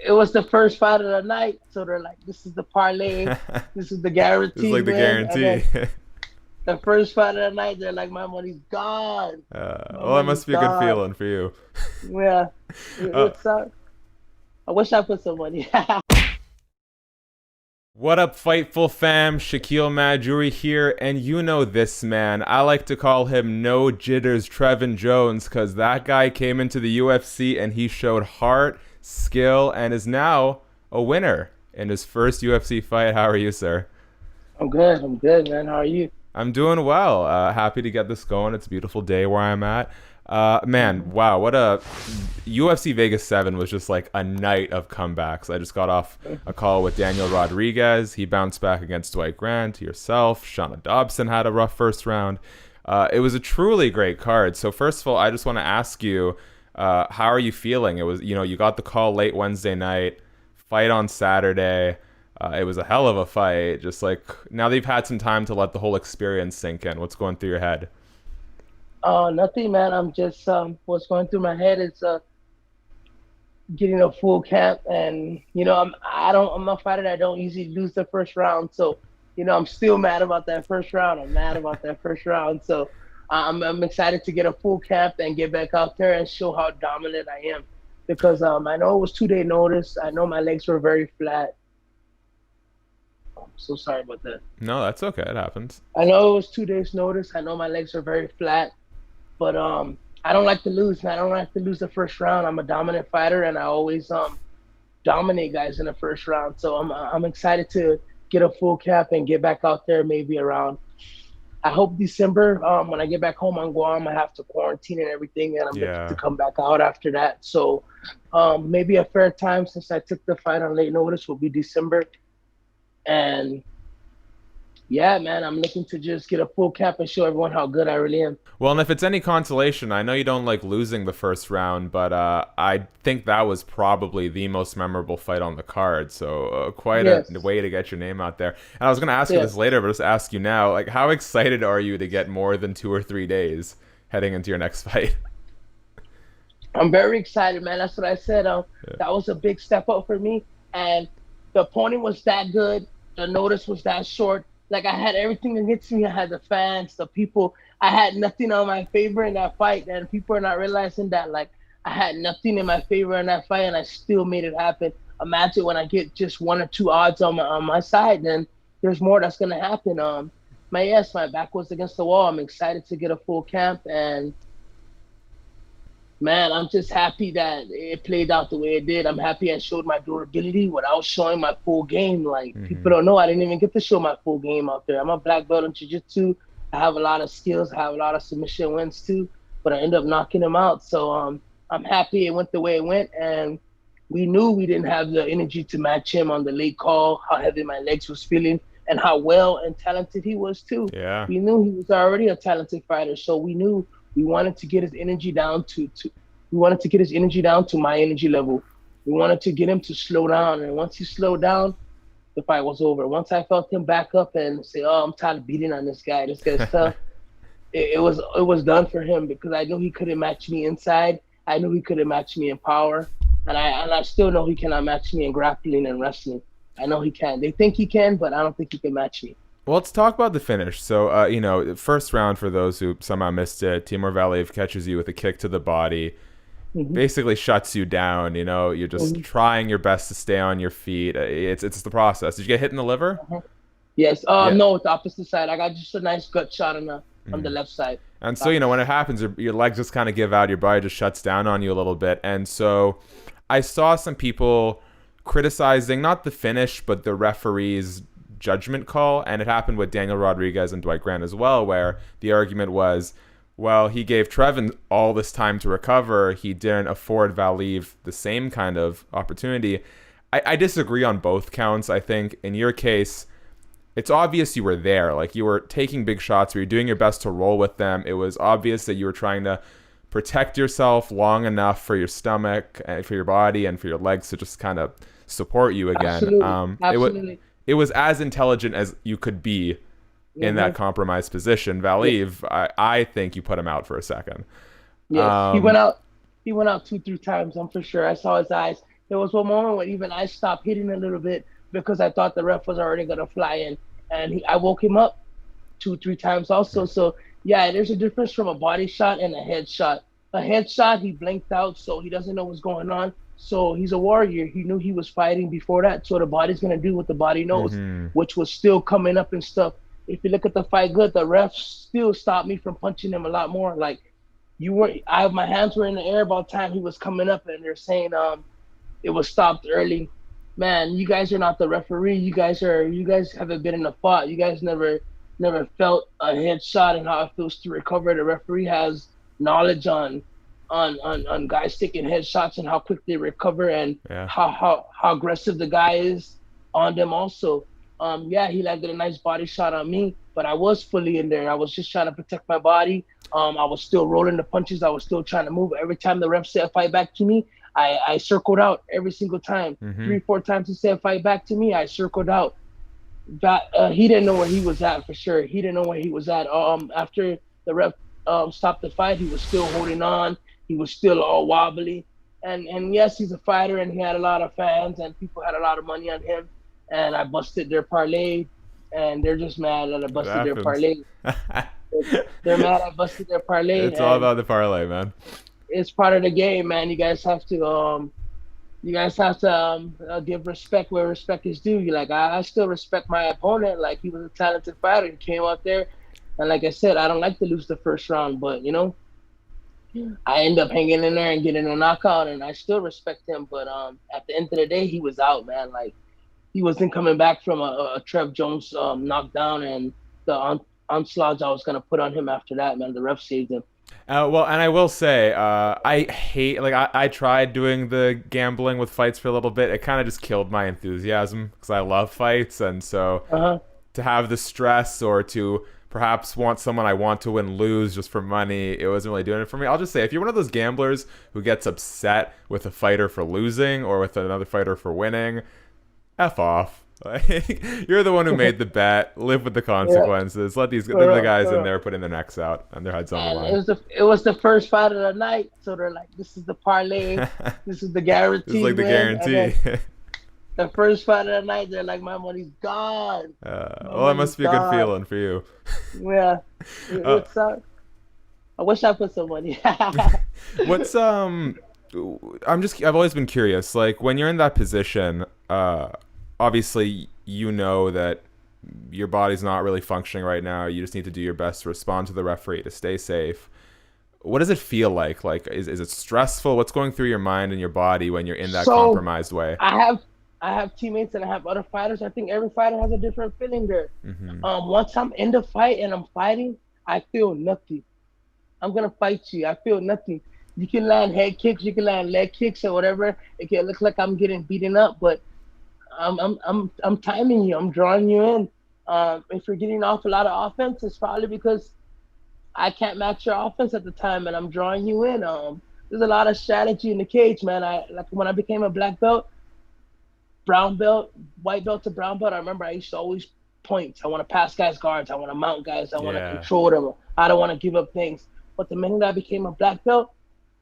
it was the first fight of the night, so they're like, "This is the parlay, this is the It's guaranteed like the win." And guarantee. then the first fight of the night, they're like, "My money's gone. My Well, that money's must be a good gone." feeling for you. Yeah, Uh, it's. I wish I put some money. what up, Fightful fam? Shakiel Mahjouri here, and you know this man. I like to call him No Jitters Trevin Jones, because that guy came into the UFC and he showed heart, skill, and is now a winner in his first UFC fight. How are you, sir? I'm good. I'm good, man. How are you? I'm doing well. Happy to get this going. It's a beautiful day where I'm at. Man, wow, what a UFC Vegas 7 was just like a night of comebacks. I just got off a call with Daniel Rodriguez. He bounced back against Dwight Grant, yourself. Shauna Dobson had a rough first round. It was a truly great card. So first of all, I just want to ask you, how are you feeling? It was, you got the call late Wednesday night, fight on Saturday. It was a hell of a fight. Just like now that you've had some time to let the whole experience sink in, what's going through your head? Nothing, man. I'm just what's going through my head is getting a full camp, and I'm a fighter that don't usually lose the first round, so I'm still mad about that first round. I'm mad about that first round, so I'm excited to get a full camp and get back out there and show how dominant I am, because I know it was 2 day notice. I know my legs were very flat. I'm so sorry about that. No, that's okay. It happens. I know it was 2 days notice. I know my legs are very flat. But I don't like to lose, man. I don't like to lose the first round. I'm a dominant fighter, and I always dominate guys in the first round. So I'm excited to get a full cap and get back out there maybe around. I hope December. When I get back home on Guam, I have to quarantine and everything, and I'm looking to Yeah. come back out after that. So maybe a fair time, since I took the fight on late notice, will be December. And yeah, man, I'm looking to just get a full cap and show everyone how good I really am. Well, and if it's any consolation, I know you don't like losing the first round, but I think that was probably the most memorable fight on the card. So quite a Yes, way to get your name out there. And I was going to ask you this yes. later, but just ask you now, like, how excited are you to get more than 2 or 3 days heading into your next fight? I'm very excited, man. That's what I said. Yeah. That was a big step up for me. And the opponent was that good. The notice was that short. Like, I had everything against me. I had the fans, the people. I had nothing on my favor in that fight. And people are not realizing that. Like, I had nothing in my favor in that fight, and I still made it happen. Imagine when I get just one or two odds on my side, then there's more that's gonna happen. My back was against the wall. I'm excited to get a full camp, and man, I'm just happy that it played out the way it did. I'm happy I showed my durability without showing my full game. Like, people Hmm. don't know, I didn't even get to show my full game out there. I'm a black belt in jiu-jitsu. I have a lot of skills. I have a lot of submission wins too, but I end up knocking them out. So I'm happy it went the way it went, and we knew we didn't have the energy to match him on the late call. How heavy my legs was feeling, and how well and talented he was too. Yeah. We knew he was already a talented fighter, so we knew we wanted to get his energy down to we wanted to get his energy down to my energy level. We wanted to get him to slow down, and once he slowed down, the fight was over. Once I felt him back up and say, "Oh, I'm tired of beating on this guy. This guy's tough," it was done for him, because I knew he couldn't match me inside. I knew he couldn't match me in power, and I still know he cannot match me in grappling and wrestling. I know he can. They think he can, but I don't think he can match me. Well, let's talk about the finish. So, first round, for those who somehow missed it, Timur Valiev catches you with a kick to the body, Hmm. basically shuts you down. You're just Hmm. trying your best to stay on your feet. It's the process. Did you get hit in the liver? Yes. Yeah. No, it's the opposite side. I got just a nice gut shot on the Mm. left side. And so, when it happens, your legs just kind of give out, your body just shuts down on you a little bit. And so I saw some people criticizing not the finish, but the referee's judgment call. And it happened with Daniel Rodriguez and Dwight Grant as well, where the argument was, well, he gave Trevin all this time to recover. He didn't afford Valiev the same kind of opportunity. I disagree on both counts. I think in your case, it's obvious you were there. Like, you were taking big shots, where you're doing your best to roll with them. It was obvious that you were trying to protect yourself long enough for your stomach and for your body and for your legs to just kind of support you again. Absolutely. Absolutely. It was as intelligent as you could be in that Hmm. compromised position. Yeah. Valiev, I think you put him out for a second. Yes. He Um, went out. He went out two, three times. I'm for sure. I saw his eyes. There was one moment when even I stopped hitting a little bit because I thought the ref was already gonna fly in, and I woke him up 2, 3 times also. So yeah, there's a difference from a body shot and a headshot. A headshot, he blinked out, so he doesn't know what's going on. So he's a warrior. He knew he was fighting before that. So the body's gonna do what the body knows, Mm-hmm. which was still coming up and stuff. If you look at the fight good, the ref still stopped me from punching him a lot more. Like you were, my hands were in the air by the time he was coming up, and they're saying it was stopped early. Man, you guys are not the referee. You guys haven't been in a fight. You guys never felt a headshot and how it feels to recover. The referee has knowledge on guys taking headshots and how quick they recover and Yeah. how aggressive the guy is on them also. Yeah, he landed a nice body shot on me, but I was fully in there. I was just trying to protect my body. I was still rolling the punches. I was still trying to move. Every time the ref said fight back to me, I circled out every single time. Mm-hmm. 3, 4 times he said fight back to me, I circled out. That he didn't know where he was at for sure. He didn't know where he was at. After the ref stopped the fight, he was still holding on. He was still all wobbly. And yes, he's a fighter, and he had a lot of fans, and people had a lot of money on him. And I busted their parlay, and they're just mad that I It busted their happens. parlay. They're mad I busted their parlay, It's all and about the parlay, man. it's part of the game, man. You guys have to give respect where respect is due. Like I still respect my opponent. Like he was a talented fighter. He came out there, and like I said, I don't like to lose the first round, but I end up hanging in there and getting a knockout, and I still respect him. But at the end of the day, he was out, man. Like he wasn't coming back from a Trev Jones knockdown and the onslaught I was gonna put on him after that, man. The ref saved him. Well, and I will say, I hate, like, I tried doing the gambling with fights for a little bit. It kind of just killed my enthusiasm because I love fights. And so Uh huh. to have the stress or to perhaps want someone I want to win lose just for money, it wasn't really doing it for me. I'll just say, if you're one of those gamblers who gets upset with a fighter for losing or with another fighter for winning, F off. Like, you're the one who made the bet. Live with the Yeah. consequences. Let For the real, guys for in real. there putting their necks out and their heads on the And line. it was the first fight of the night, so they're like, "This is the parlay, this is the It's guaranteed like the win." And guarantee. then the first fight of the night, they're like, "My money's gone. My Well, that money's must be a good gone." feeling for you. Yeah, Uh, it's I wish I put some money. what's I've always been curious. Like when you're in that position, obviously you know that your body's not really functioning right now. You just need to do your best to respond to the referee to stay safe. What does it feel like? Like, is it stressful? What's going through your mind and your body when you're in that So compromised way? I have I have teammates and I have other fighters. I think every fighter has a different feeling there. Mm-hmm. Once I'm in the fight and I'm fighting, I feel nothing. I'm gonna fight you. I feel nothing. You can land head kicks, you can land leg kicks or whatever. It can look like I'm getting beaten up, but I'm timing you. I'm drawing you in. If you're getting off a lot of offense, it's probably because I can't match your offense at the time, and I'm drawing you in. There's a lot of strategy in the cage, man. I like when I became a black belt, brown belt, white belt to brown belt. I remember I used to always point. I want to pass guys guards. I want to mount guys. I want to Yeah. control them. I don't want to give up things. But the minute I became a black belt,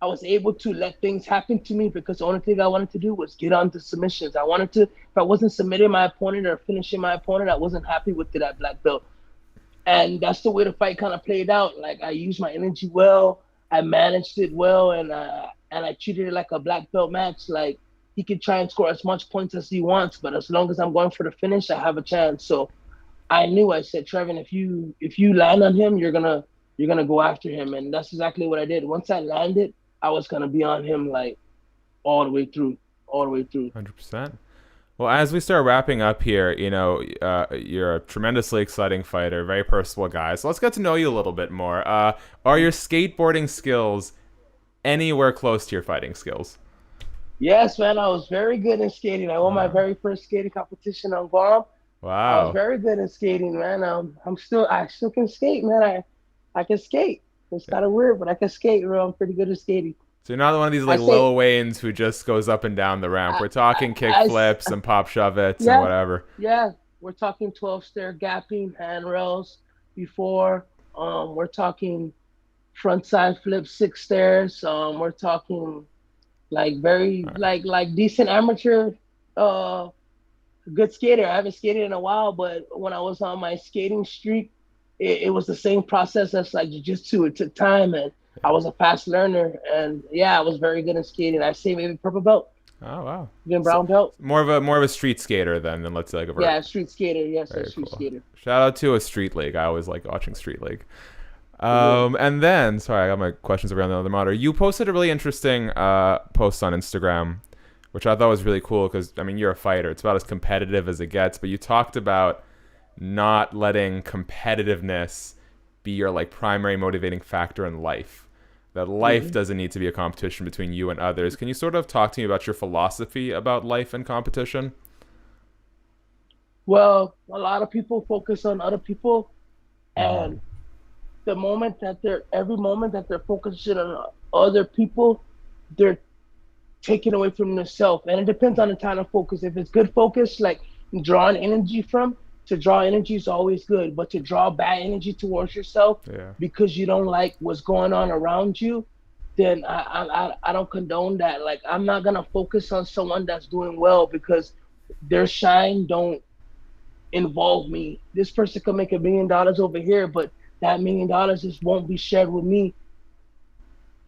I was able to let things happen to me because the only thing I wanted to do was get onto submissions. I wanted to, if I wasn't submitting my opponent or finishing my opponent, I wasn't happy with it at black belt. And that's the way the fight kind of played out. Like I used my energy well, I managed it well, and I treated it like a black belt match. Like he can try and score as much points as he wants, but as long as I'm going for the finish, I have a chance. So I knew. I said, Trevin, if you land on him, you're gonna go after him, and that's exactly what I did. Once I landed, I was gonna be on him like all the way through, all the way through. 100%. Well, as we start wrapping up here, you're a tremendously exciting fighter, very personable guy. So let's get to know you a little bit more. Are your skateboarding skills anywhere close to your fighting skills? Yes, man, I was very good in skating. I won my Wow. very first skating competition on Guam. I was Wow. very good in skating, man. I still can skate, man. I can skate. It's kind of weird, but I can skate, bro. I'm pretty good at skating. So you're not one of these I like say, Lil Waynes who just goes up and down the ramp. I, We're talking kick I, flips and pop shove-its and yeah, whatever. yeah. We're talking 12 stair gapping handrails before. We're talking front side flip 6 stairs. We're talking like very like decent amateur, uh, good skater. I haven't skated in a while, but when I was on my skating streak, it was the same process as like jiu-jitsu. It took time, and I was a fast learner, and yeah, I was very good at skating. I say maybe purple belt, Oh wow. even So, brown belt. more of a street skater than let's say like a Yeah, street skater. Yes, a very street cool. skater. Shout out to a street league. I always like watching street league. Yeah. And then, sorry, I got my questions around the other monitor. You posted a really interesting post on Instagram, which I thought was really cool because, I mean, you're a fighter. It's about as competitive as it gets, but you talked about not letting competitiveness be your, like, primary motivating factor in life. That life doesn't need to be a competition between you and others. Can you sort of talk to me about your philosophy about life and competition? Well, a lot of people focus on other people, and every moment that they're focusing on other people, they're taking away from themselves. And it depends on the kind of focus. If it's good focus, like drawing energy from, to draw energy is always good. But to draw bad energy towards yourself because you don't like what's going on around you, then I don't condone that. Like, I'm not gonna focus on someone that's doing well because their shine don't involve me. This person could make $1 million over here, but that $1 million just won't be shared with me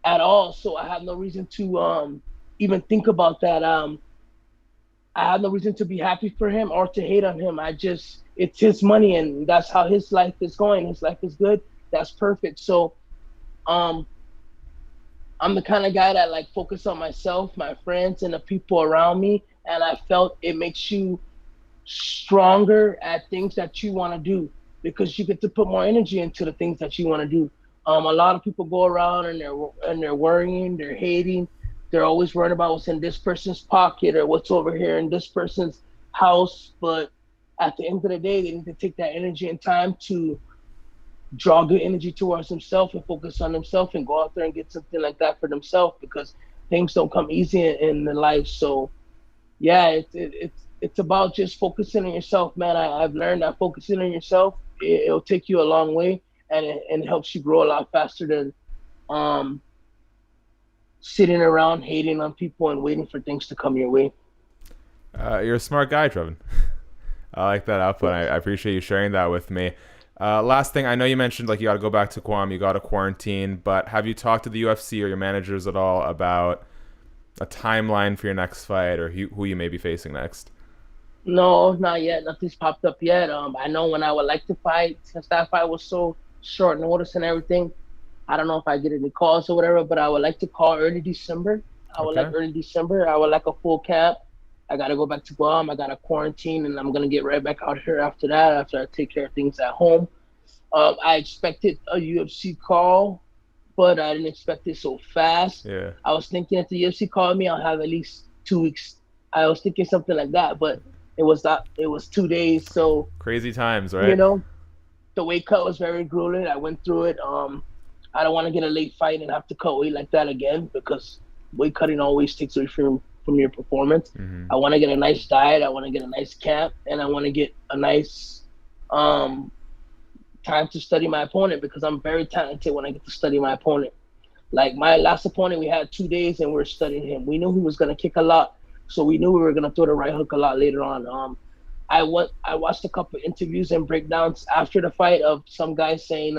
at all. So I have no reason to even think about that. I have no reason to be happy for him or to hate on him. It's his money, and that's how his life is going. His life is good. That's perfect. So I'm the kind of guy that like focus on myself, my friends, and the people around me. And I felt it makes you stronger at things that you want to do, because you get to put more energy into the things that you want to do. A lot of people go around and they're worrying, they're hating, they're always worried about what's in this person's pocket or what's over here in this person's house. But at the end of the day, they need to take that energy and time to draw good energy towards themselves and focus on themselves and go out there and get something like that for themselves, because things don't come easy in the life. So yeah, it's about just focusing on yourself, man. I've learned that focusing on yourself, it'll take you a long way, and it helps you grow a lot faster than sitting around hating on people and waiting for things to come your way. You're a smart guy, Trevin. I like that output. I appreciate you sharing that with me. Last thing, I know you mentioned like you got to go back to Guam, you got to quarantine, but have you talked to the UFC or your managers at all about a timeline for your next fight or who you may be facing next? No, not yet. Nothing's popped up yet. I know when I would like to fight, since that fight was so short notice and everything. I don't know if I get any calls or whatever, but I would like to call early December. I would like a full camp. I got to go back to Guam. I got to quarantine, and I'm going to get right back out here after that, after I take care of things at home. I expected a UFC call, but I didn't expect it so fast. Yeah. I was thinking if the UFC called me, I'll have at least 2 weeks. I was thinking something like that, but it was not. It was 2 days. So crazy times, right? You know, the weight cut was very grueling. I went through it. I don't want to get a late fight and have to cut weight like that again, because weight cutting always takes away from your performance. Mm-hmm. I want to get a nice diet. I want to get a nice camp, and I want to get a nice time to study my opponent, because I'm very talented when I get to study my opponent. Like my last opponent, we had 2 days and we were studying him. We knew he was going to kick a lot, so we knew we were going to throw the right hook a lot later on. I watched a couple of interviews and breakdowns after the fight of some guys saying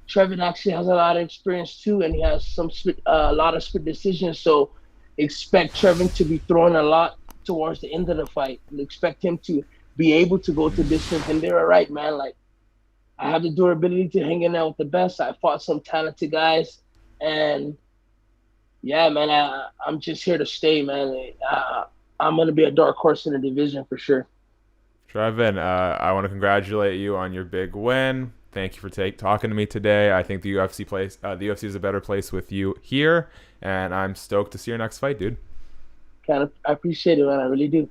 Trevin actually has a lot of experience too, and he has a lot of split decisions. So expect Trevin to be throwing a lot towards the end of the fight. Expect him to be able to go to distance. And they were right, man. Like, I have the durability to hang in out with the best. I fought some talented guys, and yeah, man, I'm just here to stay, man. I'm gonna be a dark horse in the division for sure. Trevin, I want to congratulate you on your big win. Thank you for talking to me today. I think the UFC is a better place with you here, and I'm stoked to see your next fight, dude. I appreciate it, man. I really do.